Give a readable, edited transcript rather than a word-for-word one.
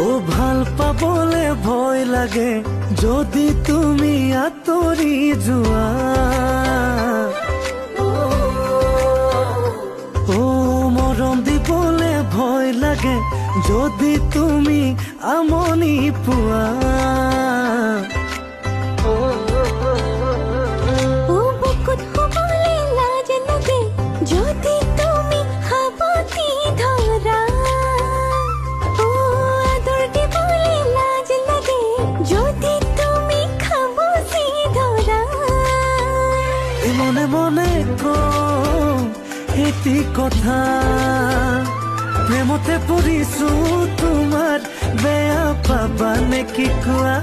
ও ভাল পাবলে ভয় লাগে যদি তুমি আঁতৰি যোৱা ও মৰম দিবলে ভয় লাগে যদি তুমি আমনি পোৱা মনে মনে কম এটি কথা প্ৰেমতে পৰিছো তোমাৰ বেয়া পাবা নেকি কোৱা